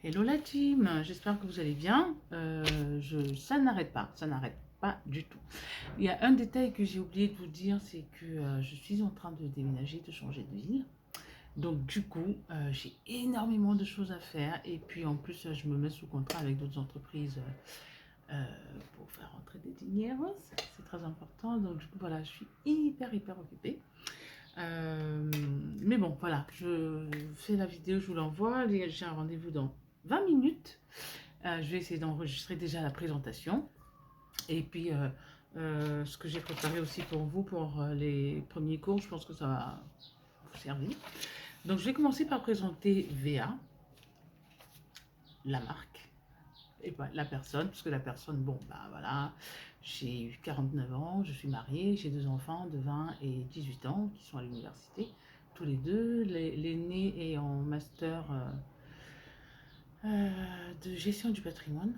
Hello la team, j'espère que vous allez bien. Ça n'arrête pas du tout. Il y a un détail que j'ai oublié de vous dire, c'est que je suis en train de déménager, de changer de ville. Donc du coup, j'ai énormément de choses à faire et puis en plus, je me mets sous contrat avec d'autres entreprises pour faire rentrer des deniers. C'est très important. Donc du coup, voilà, je suis hyper occupée. Mais bon, voilà, je fais la vidéo, je vous l'envoie. J'ai un rendez-vous dans 20 minutes. Je vais essayer d'enregistrer déjà la présentation. Et puis, ce que j'ai préparé aussi pour vous, pour les premiers cours, je pense que ça va vous servir. Donc, je vais commencer par présenter VA, la marque, et bah, la personne, parce que la personne, bon, bah voilà, j'ai eu 49 ans, je suis mariée, j'ai deux enfants de 20 et 18 ans qui sont à l'université, tous les deux. L'aîné est en master de gestion du patrimoine.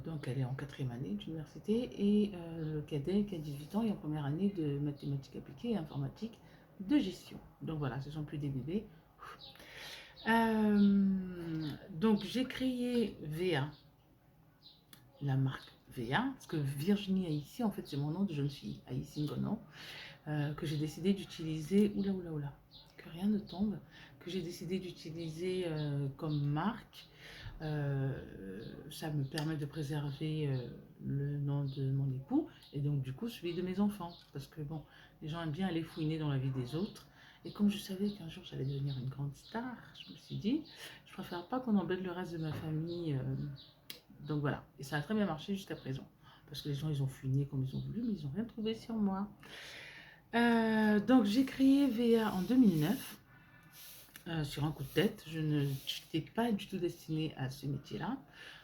Donc elle est en quatrième année d'université et le cadet qui a 18 ans est en première année de mathématiques appliquées et informatique de gestion. Donc voilà, ce sont plus des bébés. Donc j'ai créé VA, la marque VA, parce que Virginie Haïti, en fait c'est mon nom de jeune fille, Haïti Ngono, que j'ai décidé d'utiliser, oula, que rien ne tombe, que j'ai décidé d'utiliser comme marque. Euh, Ça me permet de préserver le nom de mon époux et donc du coup celui de mes enfants. Parce que bon, les gens aiment bien aller fouiner dans la vie des autres. Et comme je savais qu'un jour j'allais devenir une grande star, je me suis dit, je préfère pas qu'on embête le reste de ma famille. Donc voilà, et ça a très bien marché jusqu'à présent. Parce que les gens ils ont fouiné comme ils ont voulu, mais ils n'ont rien trouvé sur moi. Donc j'ai créé VA en 2009 sur un coup de tête. Je n'étais pas du tout destinée à ce métier-là.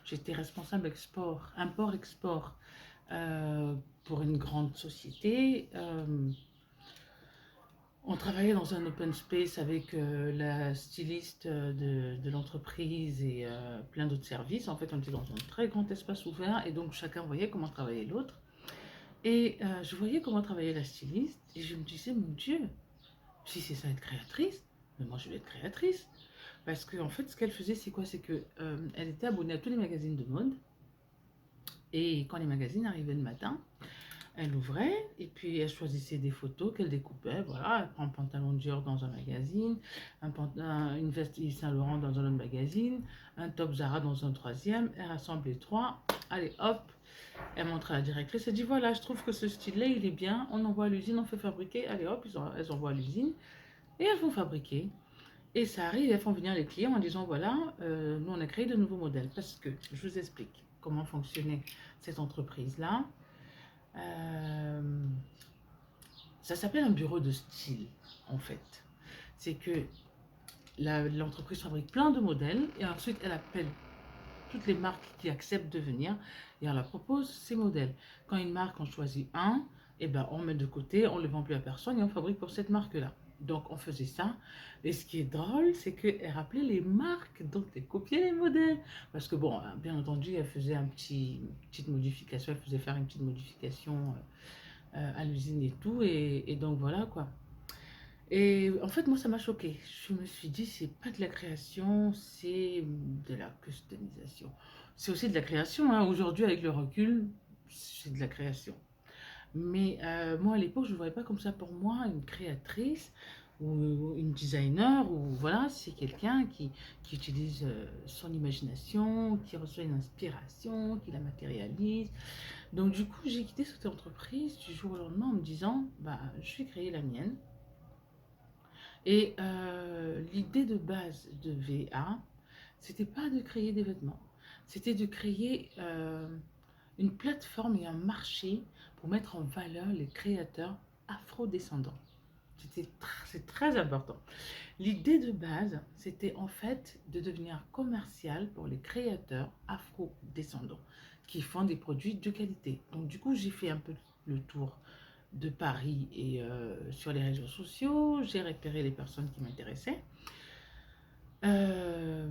J'étais responsable export, import-export pour une grande société. On travaillait dans un open space avec la styliste de l'entreprise et plein d'autres services. En fait, on était dans un très grand espace ouvert et donc chacun voyait comment travaillait l'autre. Et je voyais comment travaillait la styliste et je me disais, mon Dieu, si c'est ça être créatrice, mais moi je vais être créatrice. Parce que en fait, ce qu'elle faisait, c'est quoi? C'est que elle était abonnée à tous les magazines de mode. Et quand les magazines arrivaient le matin, elle ouvrait et puis elle choisissait des photos qu'elle découpait. Voilà, elle prend un pantalon Dior dans un magazine, une veste Yves Saint Laurent dans un autre magazine, un top Zara dans un troisième. Elle rassemble les trois. Allez, hop, elle montre à la directrice. Elle dit voilà, je trouve que ce style-là, il est bien. On envoie à l'usine, on fait fabriquer. Allez, hop, elles envoient à l'usine et elles vont fabriquer. Et ça arrive, elles font venir les clients en disant voilà, nous on a créé de nouveaux modèles. Parce que je vous explique comment fonctionnait cette entreprise-là. Euh, Ça s'appelle un bureau de style, en fait. C'est que l'entreprise fabrique plein de modèles et ensuite elle appelle toutes les marques qui acceptent de venir et on leur propose ces modèles. Quand une marque en choisit un, et ben on met de côté, on ne le vend plus à personne et on fabrique pour cette marque-là. Donc on faisait ça. Et ce qui est drôle, c'est qu'elle rappelait les marques dont elle copiait les modèles. Parce que bon, bien entendu, elle faisait une petite modification, elle faisait faire une petite modification à l'usine et tout. Et donc voilà quoi. Et en fait, moi, ça m'a choqué. Je me suis dit, c'est pas de la création, c'est de la customisation. C'est aussi de la création, hein. Aujourd'hui, avec le recul, c'est de la création. Mais moi, à l'époque, je ne voyais pas comme ça. Pour moi, une créatrice ou une designer, ou voilà, c'est quelqu'un qui utilise son imagination, qui reçoit une inspiration, qui la matérialise. Donc, du coup, j'ai quitté cette entreprise du jour au lendemain en me disant, bah, je vais créer la mienne. Et l'idée de base de VA, c'était pas de créer des vêtements, c'était de créer une plateforme et un marché pour mettre en valeur les créateurs afro-descendants. C'est très important. L'idée de base, c'était en fait de devenir commercial pour les créateurs afro-descendants qui font des produits de qualité. Donc du coup, j'ai fait un peu le tour de Paris et sur les réseaux sociaux. J'ai repéré les personnes qui m'intéressaient. Euh,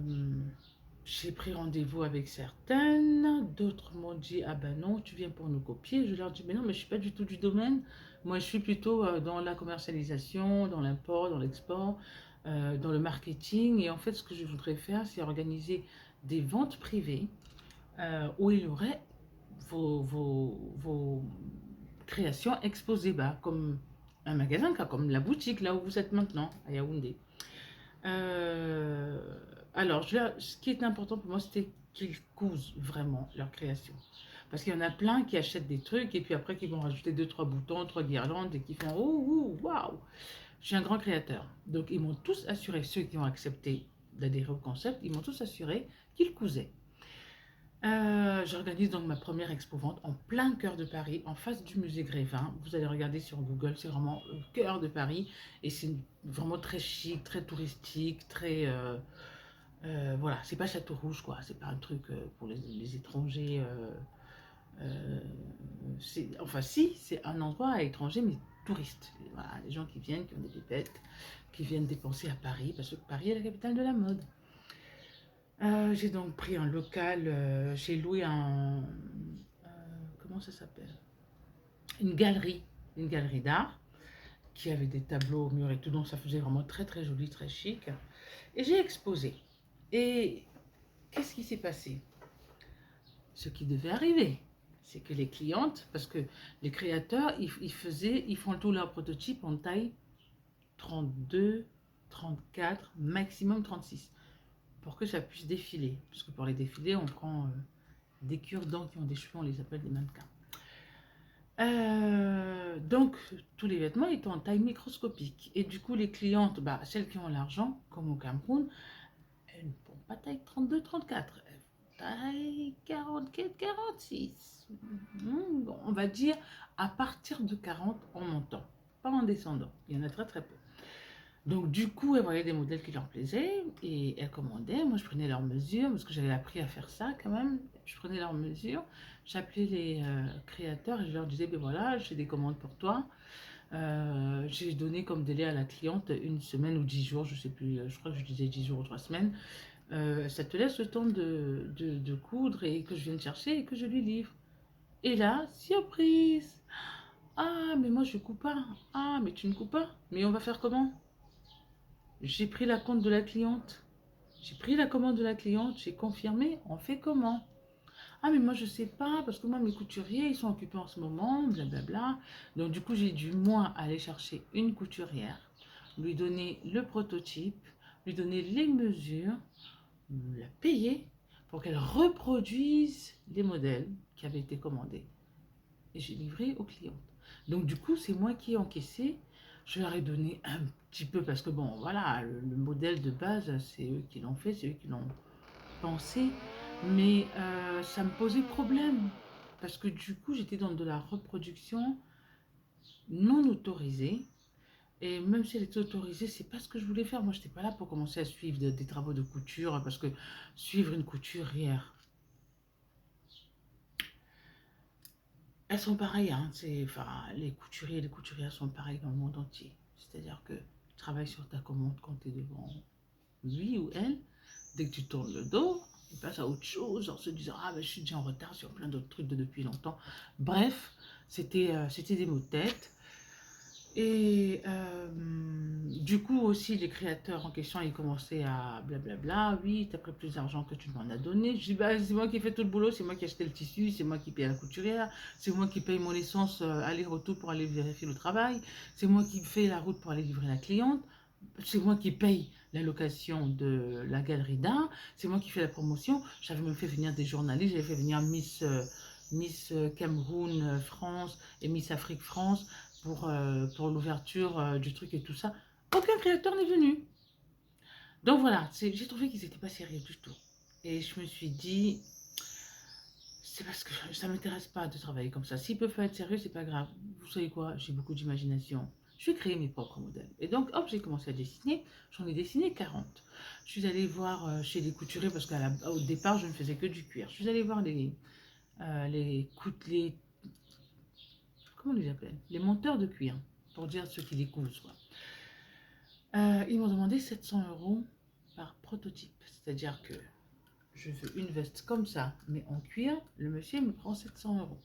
j'ai pris rendez-vous avec certaines. D'autres m'ont dit ah ben non, tu viens pour nous copier. Je leur dis mais non, mais je suis pas du tout du domaine. Moi, je suis plutôt dans la commercialisation, dans l'import, dans l'export. dans le marketing. Et en fait, ce que je voudrais faire, c'est organiser des ventes privées où il y aurait vos créations exposées bas, comme un magasin, comme la boutique, là où vous êtes maintenant, à Yaoundé. Euh, alors, ce qui est important pour moi, c'était qu'ils cousent vraiment leur création. Parce qu'il y en a plein qui achètent des trucs et puis après qui vont rajouter deux, trois boutons, trois guirlandes et qui font oh, waouh! Je suis un grand créateur. Donc, ils m'ont tous assuré, ceux qui ont accepté d'adhérer au concept, ils m'ont tous assuré qu'ils cousaient. J'organise donc ma première expo-vente en plein cœur de Paris, en face du musée Grévin. Vous allez regarder sur Google, c'est vraiment au cœur de Paris. Et c'est vraiment très chic, très touristique, très... voilà, c'est pas Château Rouge, quoi. C'est pas un truc pour les étrangers. Enfin, si, c'est un endroit à étrangers, mais touristes. Voilà, les gens qui viennent, qui ont des pépettes, qui viennent dépenser à Paris, parce que Paris est la capitale de la mode. J'ai donc pris un local, j'ai loué comment ça s'appelle? Une galerie, une galerie d'art qui avait des tableaux au mur et tout, donc ça faisait vraiment très très joli, très chic. Et j'ai exposé. Et qu'est-ce qui s'est passé? Ce qui devait arriver, c'est que les clientes, parce que les créateurs, ils font tout leur prototype en taille 32, 34, maximum 36, pour que ça puisse défiler. Parce que pour les défiler, on prend des cure-dents qui ont des cheveux, on les appelle des mannequins. Donc, tous les vêtements étaient en taille microscopique. Et du coup, les clientes, bah, celles qui ont l'argent, comme au Cameroun, elles ne font pas taille 32, 34. Elles font taille 44, 46. Bon, on va dire à partir de 40 en montant, pas en descendant. Il y en a très très peu. Donc du coup, elles voyaient des modèles qui leur plaisaient et elles commandaient. Moi, je prenais leurs mesures parce que j'avais appris à faire ça quand même. Je prenais leurs mesures, j'appelais les créateurs et je leur disais, ben voilà, j'ai des commandes pour toi. J'ai donné comme délai à la cliente une semaine ou 10 jours, je sais plus, je crois que je disais 10 jours ou 3 semaines. Ça te laisse le temps de coudre et que je vienne chercher et que je lui livre. Et là, surprise! Ah, mais moi je coupe pas. Ah, mais tu ne coupes pas. Mais on va faire comment? J'ai pris la compte de la cliente. J'ai pris la commande de la cliente, j'ai confirmé, on fait comment? Ah mais moi je sais pas, parce que moi mes couturiers ils sont occupés en ce moment, blablabla. Donc du coup j'ai dû moi aller chercher une couturière, lui donner le prototype, lui donner les mesures, la payer pour qu'elle reproduise les modèles qui avaient été commandés. Et j'ai livré aux clientes. Donc du coup, c'est moi qui ai encaissé. Je leur ai donné un petit peu parce que bon, voilà, le modèle de base, c'est eux qui l'ont fait, c'est eux qui l'ont pensé. Mais ça me posait problème parce que du coup, j'étais dans de la reproduction non autorisée. Et même si elle était autorisée, c'est pas ce que je voulais faire. Moi, je n'étais pas là pour commencer à suivre des travaux de couture parce que suivre une couturière, elles sont pareilles, hein. Enfin, les couturiers et les couturières sont pareils dans le monde entier. C'est-à-dire que tu travailles sur ta commande quand tu es devant lui ou elle. Dès que tu tournes le dos, il passe à autre chose en se disant ah ben, je suis déjà en retard sur plein d'autres trucs de depuis longtemps. Bref, c'était des mots de tête. Et du coup aussi les créateurs en question ils commençaient à blablabla, oui t'as pris plus d'argent que tu m'en as donné. Je dis bah c'est moi qui fais tout le boulot, c'est moi qui ai acheté le tissu, c'est moi qui paye la couturière, c'est moi qui paye mon essence aller-retour pour aller vérifier le travail, c'est moi qui fais la route pour aller livrer la cliente, c'est moi qui paye la location de la galerie d'art, c'est moi qui fais la promotion. J'avais même fait venir des journalistes, j'avais fait venir Miss Cameroun France et Miss Afrique France pour l'ouverture du truc et tout ça. Aucun créateur n'est venu. Donc voilà, j'ai trouvé qu'ils n'étaient pas sérieux du tout. Et je me suis dit, c'est parce que ça ne m'intéresse pas de travailler comme ça. S'ils peuvent pas être sérieux, c'est pas grave. Vous savez quoi, j'ai beaucoup d'imagination. Je vais créer mes propres modèles. Et donc, hop, j'ai commencé à dessiner. J'en ai dessiné 40. Je suis allée voir chez les couturiers parce qu'au départ, je ne faisais que du cuir. Je suis allée voir les comment on les appelle? Les monteurs de cuir, pour dire ceux qui les cousent, quoi. Ils m'ont demandé 700 € par prototype. C'est-à-dire que je veux une veste comme ça, mais en cuir. Le monsieur me prend 700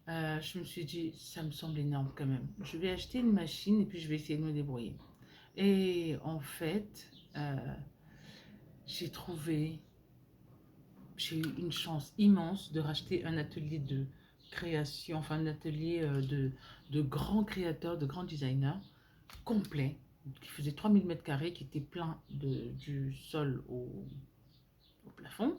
€. Je me suis dit, ça me semble énorme quand même. Je vais acheter une machine et puis je vais essayer de me débrouiller. Et en fait, j'ai trouvé, j'ai eu une chance immense de racheter un atelier de création, enfin un atelier de grands créateurs, de grands designers, complet, qui faisait 3000 mètres carrés, qui était plein du sol au plafond.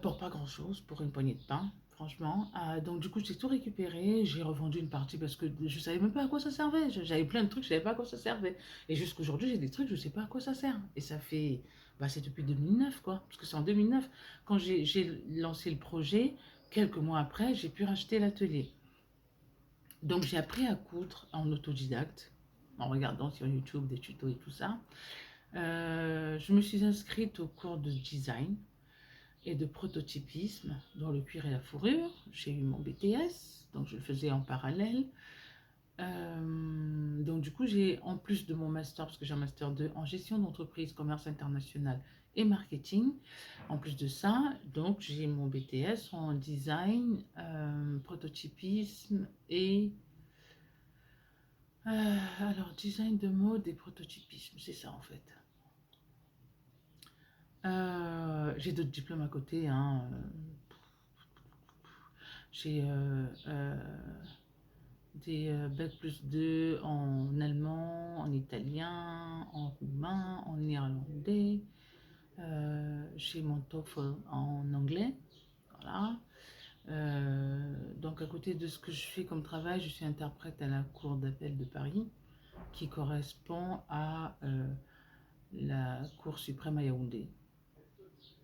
Pour pas grand-chose, pour une poignée de pain, franchement. Donc du coup, j'ai tout récupéré, j'ai revendu une partie parce que je savais même pas à quoi ça servait. J'avais plein de trucs, je savais pas à quoi ça servait. Et jusqu'aujourd'hui, j'ai des trucs, je sais pas à quoi ça sert. Et ça fait, bah, c'est depuis 2009, quoi. Parce que c'est en 2009, quand j'ai lancé le projet, quelques mois après, j'ai pu racheter l'atelier. Donc j'ai appris à coudre en autodidacte, en regardant sur YouTube des tutos et tout ça. Je me suis inscrite au cours de design et de prototypisme dans le cuir et la fourrure. J'ai eu mon BTS, donc je le faisais en parallèle. Donc du coup, j'ai, en plus de mon master, parce que j'ai un master 2 en gestion d'entreprise, commerce international et marketing, en plus de ça, donc j'ai mon BTS en design, prototypisme et... alors, design de mode et prototypisme, c'est ça en fait. J'ai d'autres diplômes à côté, hein. J'ai des bac+2 en allemand, en italien, en roumain, en néerlandais. J'ai mon TOEFL en anglais. Voilà. Donc à côté de ce que je fais comme travail, je suis interprète à la Cour d'appel de Paris, qui correspond à la Cour suprême à Yaoundé.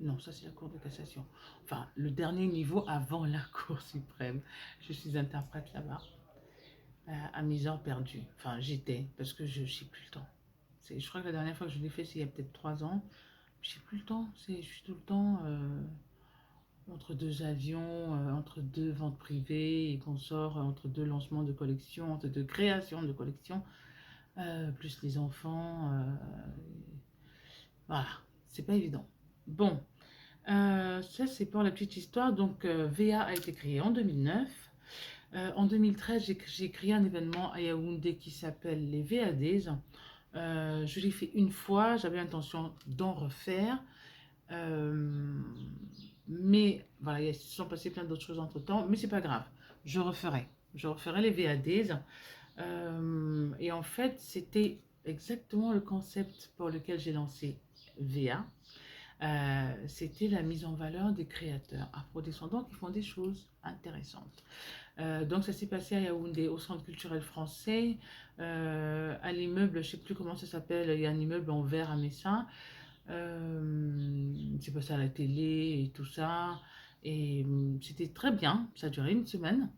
Non, ça c'est la Cour de cassation. Enfin, le dernier niveau avant la Cour suprême. Je suis interprète là-bas, à mes heures perdues. Enfin, j'étais, parce que je n'ai plus le temps. Je crois que la dernière fois que je l'ai fait, c'est il y a peut-être 3 ans. Je n'ai plus le temps. Je suis tout le temps entre deux avions, entre deux ventes privées et qu'on sort, entre deux lancements de collection, entre deux créations de collection, plus les enfants. Voilà, c'est pas évident. Bon, ça c'est pour la petite histoire. Donc VA a été créé en 2009. En 2013, j'ai créé un événement à Yaoundé qui s'appelle les VADs. Je l'ai fait une fois, j'avais l'intention d'en refaire. Euh, mais voilà, il se sont passées plein d'autres choses entre temps, mais c'est pas grave, je referai. Je referai les VADs. Et en fait, c'était exactement le concept pour lequel j'ai lancé VA. C'était la mise en valeur des créateurs afrodescendants qui font des choses intéressantes. Donc ça s'est passé à Yaoundé, au Centre culturel français, à l'immeuble, je ne sais plus comment ça s'appelle, il y a un immeuble en verre à Messa. C'est passé à la télé et tout ça. Et c'était très bien, ça a duré une semaine.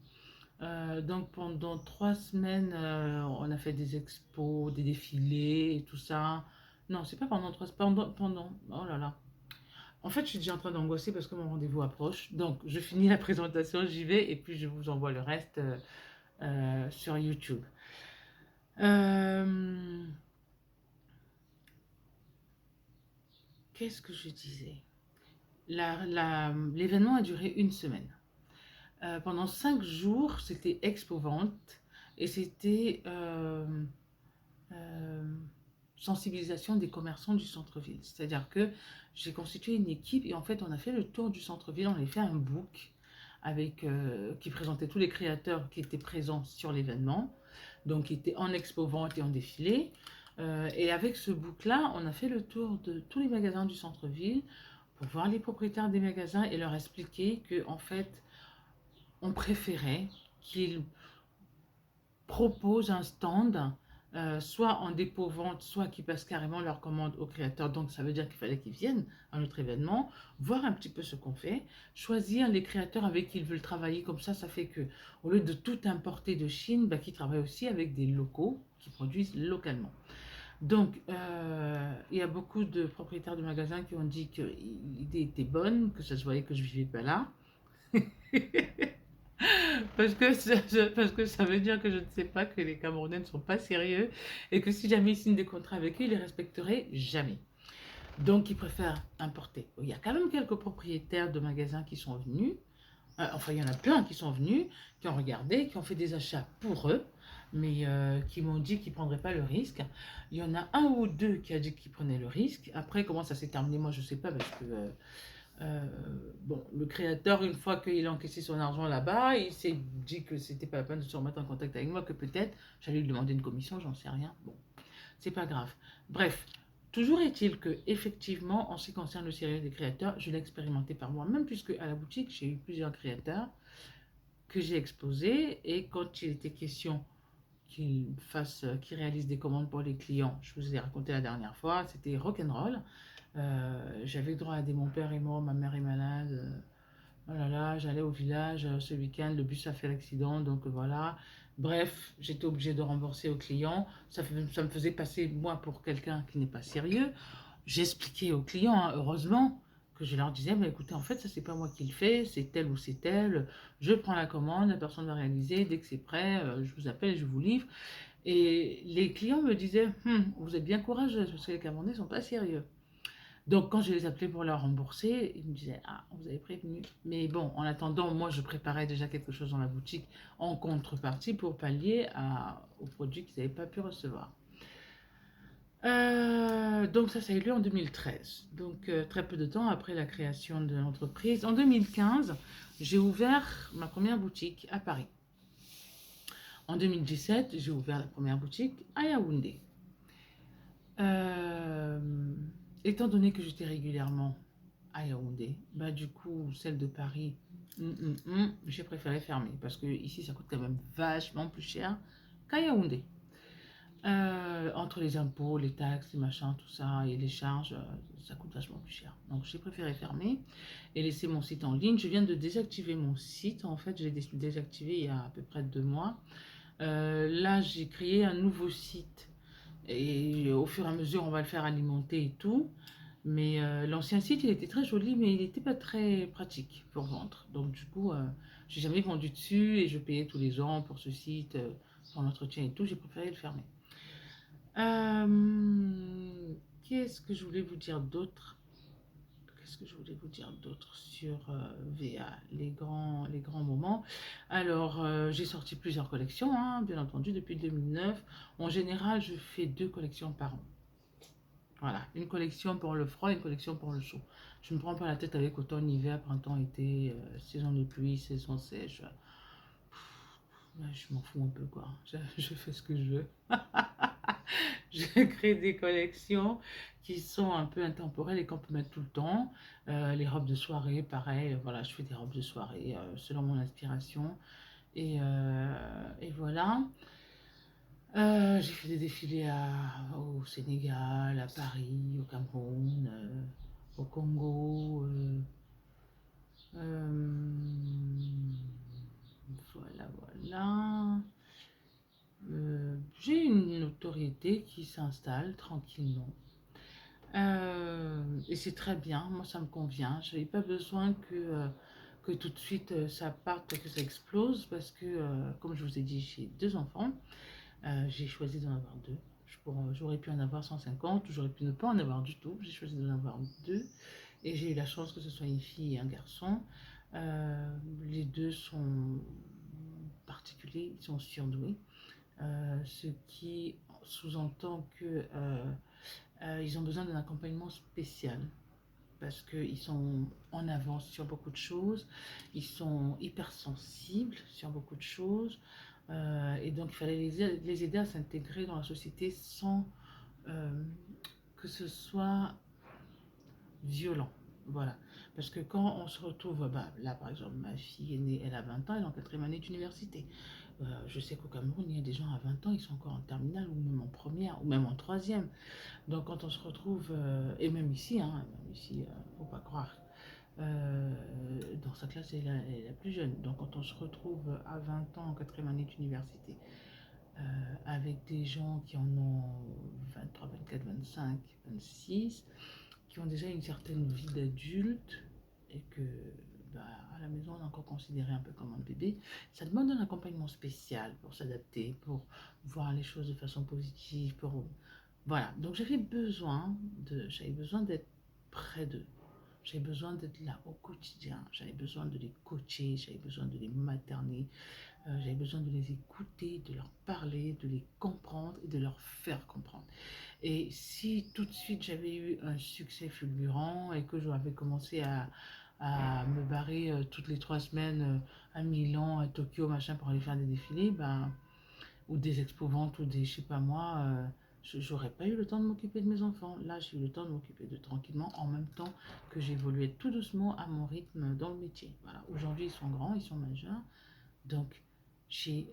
Donc pendant 3 semaines, on a fait des expos, des défilés et tout ça. Non, c'est pas pendant 3 semaines, oh là là. En fait, je suis déjà en train d'angoisser parce que mon rendez-vous approche. Donc, je finis la présentation, j'y vais et puis je vous envoie le reste sur YouTube. Euh, Qu'est-ce que je disais? L'événement a duré une semaine. Pendant 5 jours, c'était expo-vente et c'était euh, sensibilisation des commerçants du centre-ville. C'est-à-dire que j'ai constitué une équipe et en fait, on a fait le tour du centre-ville, on a fait un book avec, qui présentait tous les créateurs qui étaient présents sur l'événement, donc qui étaient en expo-vente et en défilé. Et avec ce book-là, on a fait le tour de tous les magasins du centre-ville pour voir les propriétaires des magasins et leur expliquer que en fait, on préférait qu'ils proposent un stand, soit en dépôt-vente, soit qu'ils passent carrément leur commande au créateur. Donc ça veut dire qu'il fallait qu'ils viennent à notre événement, voir un petit peu ce qu'on fait, choisir les créateurs avec qui ils veulent travailler. Comme ça fait que au lieu de tout importer de Chine, bah, qu'ils travaillent aussi avec des locaux qui produisent localement. Donc, il y a beaucoup de propriétaires de magasins qui ont dit que l'idée était bonne, que ça se voyait que je vivais pas là. Parce que ça veut dire que je ne sais pas que les Camerounais ne sont pas sérieux et que si jamais ils signent des contrats avec eux, ils les respecteraient jamais. Donc, ils préfèrent importer. Il y a quand même quelques propriétaires de magasins qui sont venus. Enfin, il y en a plein qui sont venus, qui ont regardé, qui ont fait des achats pour eux. mais qui m'ont dit qu'ils ne prendraient pas le risque. Il y en a un ou deux qui a dit qu'ils prenaient le risque. Après, comment ça s'est terminé, moi, je ne sais pas, parce que euh, bon, le créateur, une fois qu'il a encaissé son argent là-bas, il s'est dit que c'était pas la peine de se remettre en contact avec moi, que peut-être j'allais lui demander une commission, j'en sais rien. Bon, c'est pas grave. Bref, toujours est-il que, effectivement, en ce qui concerne le sérieux des créateurs, je l'ai expérimenté par moi-même, puisque à la boutique, j'ai eu plusieurs créateurs que j'ai exposés, et quand il était question qu'ils réalisent des commandes pour les clients, je vous ai raconté la dernière fois, c'était rock'n'roll. J'avais droit à des mon père est mort, ma mère est malade. Oh là là, j'allais au village ce week-end, le bus a fait l'accident, donc voilà. Bref, j'étais obligée de rembourser au client. Ça me faisait passer, moi, pour quelqu'un qui n'est pas sérieux. J'expliquais aux clients, hein, heureusement, que je leur disais, bah, écoutez, en fait, ça, c'est pas moi qui le fais, c'est tel ou c'est tel. Je prends la commande, la personne va réaliser, dès que c'est prêt, je vous appelle et je vous livre. Et les clients me disaient, vous êtes bien courageux, parce que les Camerounais ne sont pas sérieux. Donc, quand je les appelais pour leur rembourser, ils me disaient, ah, vous avez prévenu. Mais bon, en attendant, moi, je préparais déjà quelque chose dans la boutique en contrepartie pour pallier aux produits qu'ils n'avaient pas pu recevoir. Donc, ça a eu lieu en 2013. Donc, très peu de temps après la création de l'entreprise. En 2015, j'ai ouvert ma première boutique à Paris. En 2017, j'ai ouvert la première boutique à Yaoundé. Euh, Étant donné que j'étais régulièrement à Yaoundé, bah du coup, celle de Paris, j'ai préféré fermer parce que ici, ça coûte quand même vachement plus cher qu'à Yaoundé. Entre les impôts, les taxes, les machins, tout ça, et les charges, ça coûte vachement plus cher. Donc j'ai préféré fermer et laisser mon site en ligne. Je viens de désactiver mon site, en fait, je l'ai désactivé il y a à peu près 2 mois. Là, j'ai créé un nouveau site et au fur et à mesure, on va le faire alimenter et tout. Mais l'ancien site, il était très joli, mais il n'était pas très pratique pour vendre. Donc du coup, j'ai jamais vendu dessus et je payais tous les ans pour ce site, pour l'entretien et tout. J'ai préféré le fermer. Qu'est-ce que je voulais vous dire d'autre? Qu'est-ce que je voulais vous dire d'autre sur VA, les grands moments? Alors, j'ai sorti plusieurs collections, hein, bien entendu, depuis 2009. En général, je fais 2 collections par an. Voilà, une collection pour le froid et une collection pour le chaud. Je ne me prends pas la tête avec automne, hiver, printemps, été, saison de pluie, saison sèche. Ouais, je m'en fous un peu, quoi. Je fais ce que je veux. Je crée des collections qui sont un peu intemporelles et qu'on peut mettre tout le temps. Les robes de soirée, pareil. Voilà, je fais des robes de soirée selon mon inspiration. Et voilà. J'ai fait des défilés au Sénégal, à Paris, au Cameroun, au Congo. Voilà, voilà. J'ai une notoriété qui s'installe tranquillement. Et c'est très bien, moi ça me convient. Je n'avais pas besoin que tout de suite ça parte, que ça explose, parce que, comme je vous ai dit, j'ai 2 enfants. J'ai choisi d'en avoir 2. J'aurais pu en avoir 150, j'aurais pu ne pas en avoir du tout. J'ai choisi d'en avoir 2. Et j'ai eu la chance que ce soit une fille et un garçon. Les deux sont particuliers, ils sont surdoués. Ce qui sous-entend que ils ont besoin d'un accompagnement spécial parce qu'ils sont en avance sur beaucoup de choses, ils sont hypersensibles sur beaucoup de choses, et donc il fallait les aider à s'intégrer dans la société sans que ce soit violent. Voilà. Parce que quand on se retrouve, bah, là par exemple, ma fille est née, elle a 20 ans, elle est en 4e année d'université. Je sais qu'au Cameroun, il y a des gens à 20 ans, ils sont encore en terminale ou même en première ou même en troisième. Donc quand on se retrouve, et même ici, faut pas croire, dans sa classe, elle est la plus jeune. Donc quand on se retrouve à 20 ans en 4e année d'université, avec des gens qui en ont 23, 24, 25, 26, qui ont déjà une certaine vie d'adulte et que bah, à la maison on est encore considéré un peu comme un bébé, ça demande un accompagnement spécial pour s'adapter, pour voir les choses de façon positive, pour voilà. Donc j'avais besoin d'être près d'eux. J'avais besoin d'être là au quotidien. J'avais besoin de les coacher, j'avais besoin de les materner, j'avais besoin de les écouter, de leur parler, de les comprendre et de leur faire comprendre. Et si tout de suite j'avais eu un succès fulgurant et que j'avais commencé à me barrer toutes les 3 semaines à Milan, à Tokyo, machin, pour aller faire des défilés, ben, ou des expos-ventes, ou des, je sais pas moi, j'aurais pas eu le temps de m'occuper de mes enfants. Là, j'ai eu le temps de m'occuper de tranquillement, en même temps que j'évoluais tout doucement à mon rythme dans le métier. Voilà. Aujourd'hui, ils sont grands, ils sont majeurs, donc j'ai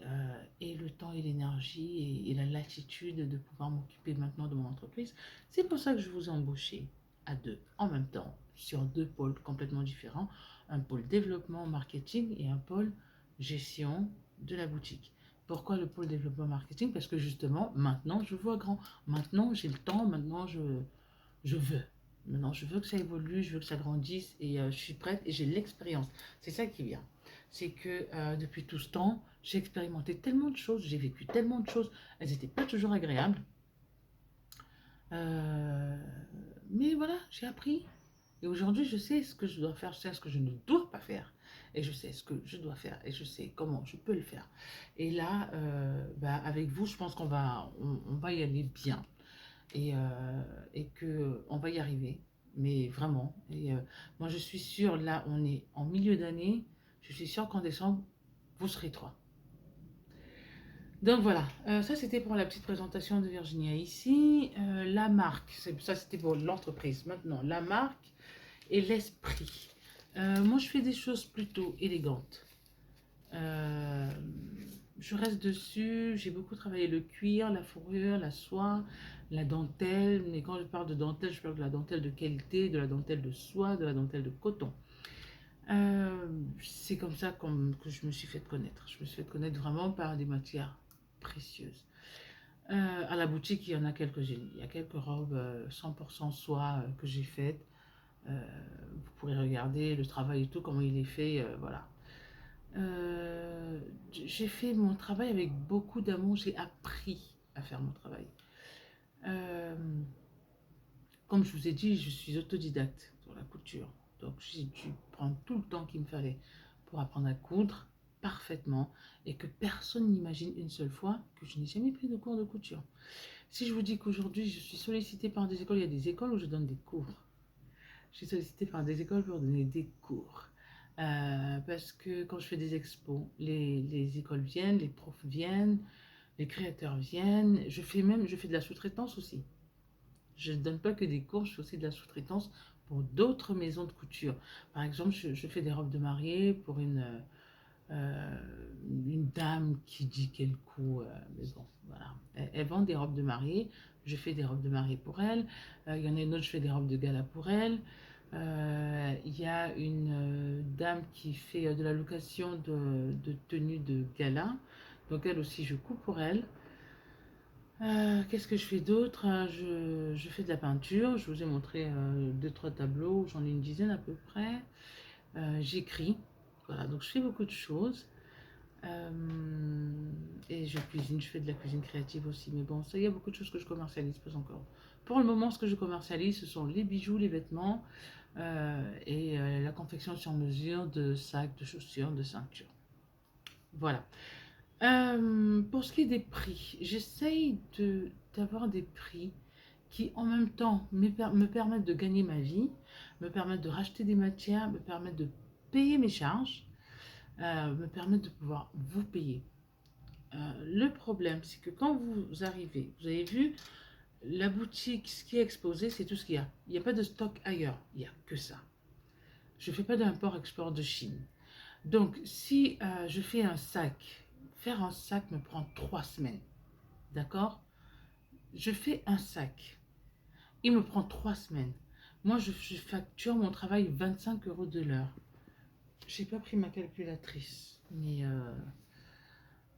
et le temps et l'énergie et la latitude de pouvoir m'occuper maintenant de mon entreprise. C'est pour ça que je vous ai embauché à deux en même temps, sur deux pôles complètement différents, un pôle développement marketing et un pôle gestion de la boutique. Pourquoi le pôle développement marketing? Parce que justement, maintenant, je vois grand. Maintenant, j'ai le temps, maintenant, je veux. Maintenant, je veux que ça évolue, je veux que ça grandisse et je suis prête et j'ai l'expérience. C'est ça qui est bien. C'est que depuis tout ce temps, j'ai expérimenté tellement de choses, j'ai vécu tellement de choses. Elles n'étaient pas toujours agréables. Euh, mais voilà, j'ai appris. Et aujourd'hui, je sais ce que je dois faire, je sais ce que je ne dois pas faire. Et je sais ce que je dois faire et je sais comment je peux le faire. Et là, bah, avec vous, je pense on va y aller bien et, et que on va y arriver, mais vraiment. Et moi, je suis sûre, là, on est en milieu d'année, je suis sûre qu'en décembre, vous serez trois. Donc voilà, ça c'était pour la petite présentation de Virginia ici. La marque, ça c'était pour l'entreprise. Maintenant, la marque et l'esprit. Moi, je fais des choses plutôt élégantes. Euh, je reste dessus, j'ai beaucoup travaillé le cuir, la fourrure, la soie, la dentelle. Mais quand je parle de dentelle, je parle de la dentelle de qualité, de la dentelle de soie, de la dentelle de coton. C'est comme ça que je me suis fait connaître. Je me suis fait connaître vraiment par des matières précieuses. À la boutique, il y en a quelques-unes. Il y a quelques robes 100% soie que j'ai faites. Euh, vous pourrez regarder le travail et tout, comment il est fait. Voilà. Euh, j'ai fait mon travail avec beaucoup d'amour. J'ai appris à faire mon travail. Euh, Comme je vous ai dit, je suis autodidacte sur la couture. Donc j'ai dû prendre tout le temps qu'il me fallait pour apprendre à coudre parfaitement et que personne n'imagine une seule fois que je n'ai jamais pris de cours de couture. Si je vous dis qu'aujourd'hui je suis sollicitée par des écoles, il y a des écoles où je donne des cours. Je suis sollicitée par des écoles pour donner des cours. Parce que quand je fais des expos, les écoles viennent, les profs viennent, les créateurs viennent. Je fais de la sous-traitance aussi. Je ne donne pas que des cours, je fais aussi de la sous-traitance pour d'autres maisons de couture. Par exemple, je fais des robes de mariée pour euh, une dame qui dit qu'elle coud, mais bon, voilà. Elle vend des robes de mariée, je fais des robes de mariée pour elle. Il y en a une autre, je fais des robes de gala pour elle. Il y a une dame qui fait de la location de tenues de gala. Donc elle aussi, je couds pour elle. Qu'est-ce que je fais d'autre? Je fais de la peinture. Je vous ai montré deux, trois tableaux. J'en ai une dizaine à peu près. J'écris. Voilà, donc je fais beaucoup de choses. Et je cuisine. Je fais de la cuisine créative aussi. Mais bon, ça, il y a beaucoup de choses que je commercialise pas encore. Pour le moment, ce que je commercialise, ce sont les bijoux, les vêtements et la confection sur mesure de sacs, de chaussures, de ceintures. Voilà. Pour ce qui est des prix, j'essaye d'avoir des prix qui en même temps me permettent de gagner ma vie, me permettent de racheter des matières, me permettent de payer mes charges, me permettent de pouvoir vous payer. Le problème, c'est que quand vous arrivez, vous avez vu, la boutique, ce qui est exposé, c'est tout ce qu'il y a. Il n'y a pas de stock ailleurs, il n'y a que ça. Je ne fais pas d'import-export de Chine. Donc, si je fais un sac, faire un sac me prend 3 semaines. D'accord? Je fais un sac. Il me prend 3 semaines. Moi, je facture mon travail 25 euros de l'heure. J'ai pas pris ma calculatrice, mais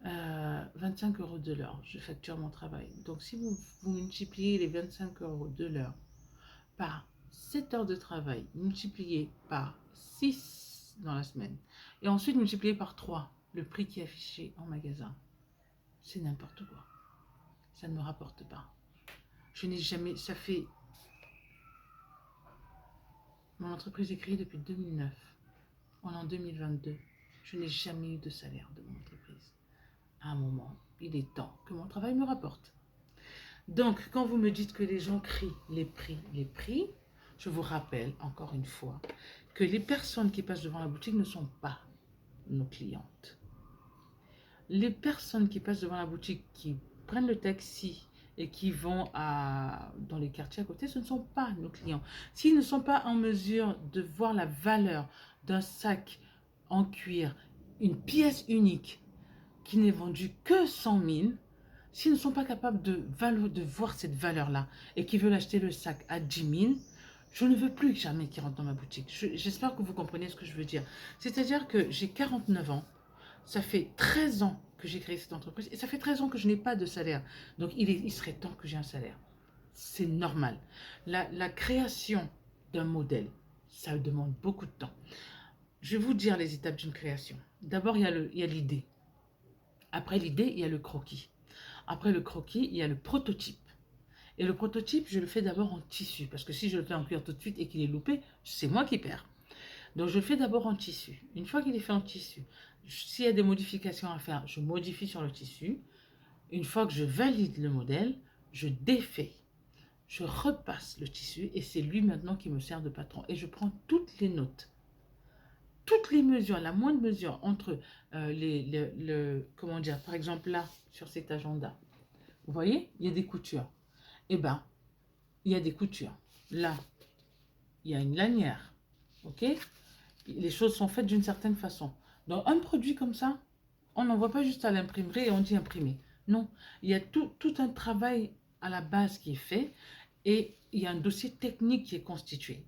25 euros de l'heure, je facture mon travail. Donc, si vous multipliez les 25 euros de l'heure par 7 heures de travail, multiplié par 6 dans la semaine, et ensuite multiplié par 3 le prix qui est affiché en magasin, c'est n'importe quoi. Ça ne me rapporte pas. Je n'ai jamais, ça fait Mon entreprise est créée depuis 2009. On est en 2022. Je n'ai jamais eu de salaire de mon entreprise. À un moment, il est temps que mon travail me rapporte. Donc, quand vous me dites que les gens crient les prix, je vous rappelle encore une fois que les personnes qui passent devant la boutique ne sont pas nos clientes. Les personnes qui passent devant la boutique, qui prennent le taxi et qui vont dans les quartiers à côté, ce ne sont pas nos clients. S'ils ne sont pas en mesure de voir la valeur d'un sac en cuir, une pièce unique qui n'est vendue que 100 000, s'ils ne sont pas capables de voir cette valeur-là et qui veulent acheter le sac à 10 000, je ne veux plus jamais qu'ils rentrent dans ma boutique. J'espère que vous comprenez ce que je veux dire. C'est-à-dire que j'ai 49 ans, ça fait 13 ans que j'ai créé cette entreprise et ça fait 13 ans que je n'ai pas de salaire. Donc il serait temps que j'ai un salaire. C'est normal. La création d'un modèle, ça demande beaucoup de temps. Je vais vous dire les étapes d'une création. D'abord, il y a l'idée. Après l'idée, il y a le croquis. Après le croquis, il y a le prototype. Et le prototype, je le fais d'abord en tissu. Parce que si je le fais en cuir tout de suite et qu'il est loupé, c'est moi qui perds. Donc je le fais d'abord en tissu. Une fois qu'il est fait en tissu, s'il y a des modifications à faire, je modifie sur le tissu. Une fois que je valide le modèle, je défais. Je repasse le tissu et c'est lui maintenant qui me sert de patron. Et je prends toutes les notes. Toutes les mesures, la moindre mesure entre comment dire, par exemple là, sur cet agenda, vous voyez, il y a des coutures. Eh bien, il y a des coutures. Là, il y a une lanière. OK? Les choses sont faites d'une certaine façon. Dans un produit comme ça, on n'envoie pas juste à l'imprimerie et on dit imprimer. Non, il y a tout un travail à la base qui est fait et il y a un dossier technique qui est constitué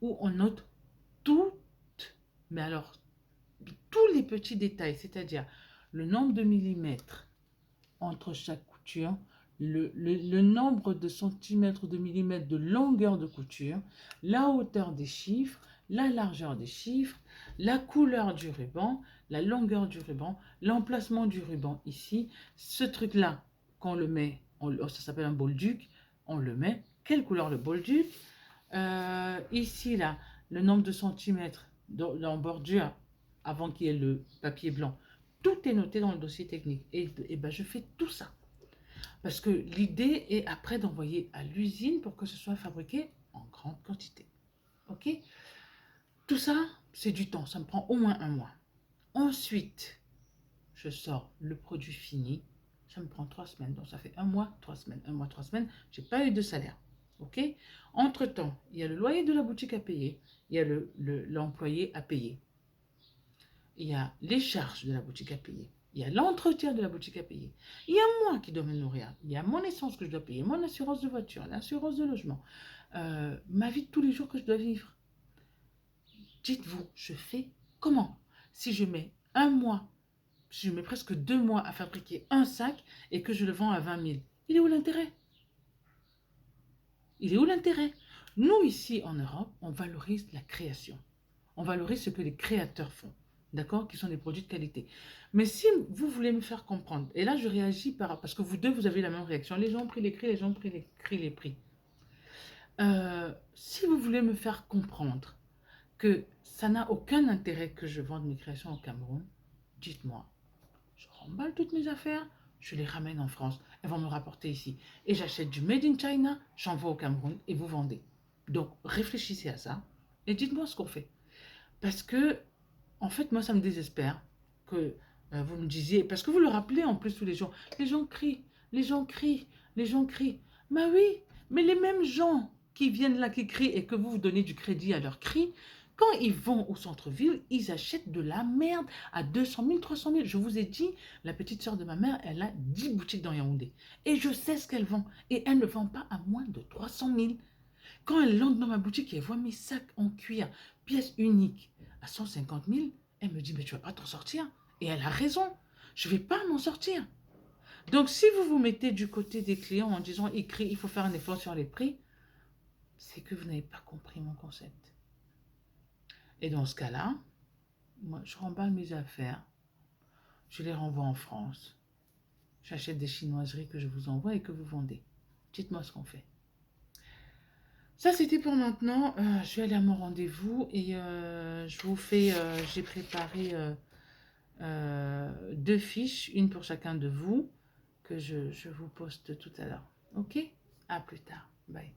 où on note tout, mais alors tous les petits détails, c'est-à-dire le nombre de millimètres entre chaque couture, le nombre de centimètres ou de millimètres de longueur de couture, la hauteur des chiffres, la largeur des chiffres, la couleur du ruban, la longueur du ruban, l'emplacement du ruban ici. Ce truc-là, quand on le met, ça s'appelle un bolduc, on le met. Quelle couleur le bolduc? Ici, là, le nombre de centimètres en bordure avant qu'il y ait le papier blanc. Tout est noté dans le dossier technique. Et ben, je fais tout ça. Parce que l'idée est après d'envoyer à l'usine pour que ce soit fabriqué en grande quantité. OK? Tout ça, c'est du temps. Ça me prend au moins un mois. Ensuite, je sors le produit fini. Ça me prend 3 semaines. Donc, ça fait un mois, 3 semaines. Un mois, 3 semaines. Je n'ai pas eu de salaire. OK? Entre-temps, il y a le loyer de la boutique à payer. Il y a l'employé à payer. Il y a les charges de la boutique à payer. Il y a l'entretien de la boutique à payer. Il y a moi qui dois me nourrir. Il y a mon essence que je dois payer, mon assurance de voiture, l'assurance de logement, ma vie de tous les jours que je dois vivre. Dites-vous, je fais comment? Si je mets un mois, si je mets presque 2 mois à fabriquer un sac et que je le vends à 20 000, il est où l'intérêt? Il est où l'intérêt? Nous, ici en Europe, on valorise la création. On valorise ce que les créateurs font. D'accord? Qui sont des produits de qualité. Mais si vous voulez me faire comprendre, et là je réagis parce que vous deux, vous avez la même réaction. Les gens ont pris les prix, les gens ont pris les prix. Si vous voulez me faire comprendre que ça n'a aucun intérêt que je vende mes créations au Cameroun, dites-moi. Je remballe toutes mes affaires, je les ramène en France. Elles vont me rapporter ici. Et j'achète du Made in China, j'envoie au Cameroun et vous vendez. Donc réfléchissez à ça et dites-moi ce qu'on fait. Parce que en fait, moi, ça me désespère que vous me disiez, parce que vous le rappelez en plus tous les jours, les gens crient, les gens crient, les gens crient. Mais oui, mais les mêmes gens qui viennent là, qui crient et que vous donnez du crédit à leurs cris, quand ils vont au centre-ville, ils achètent de la merde à 200 000, 300 000. Je vous ai dit, la petite soeur de ma mère, elle a 10 boutiques dans Yaoundé. Et je sais ce qu'elle vend. Et elle ne vend pas à moins de 300 000. Quand elle entre dans ma boutique et elle voit mes sacs en cuir, pièces uniques, à 150 000, elle me dit, mais tu ne vas pas t'en sortir. Et elle a raison, je ne vais pas m'en sortir. Donc, si vous vous mettez du côté des clients en disant, il faut faire un effort sur les prix, c'est que vous n'avez pas compris mon concept. Et dans ce cas-là, moi, je remballe mes affaires, je les renvoie en France. J'achète des chinoiseries que je vous envoie et que vous vendez. Dites-moi ce qu'on fait. Ça, c'était pour maintenant. Je vais aller à mon rendez-vous et je vous fais. J'ai préparé deux fiches, une pour chacun de vous, que je vous poste tout à l'heure. Ok? À plus tard. Bye.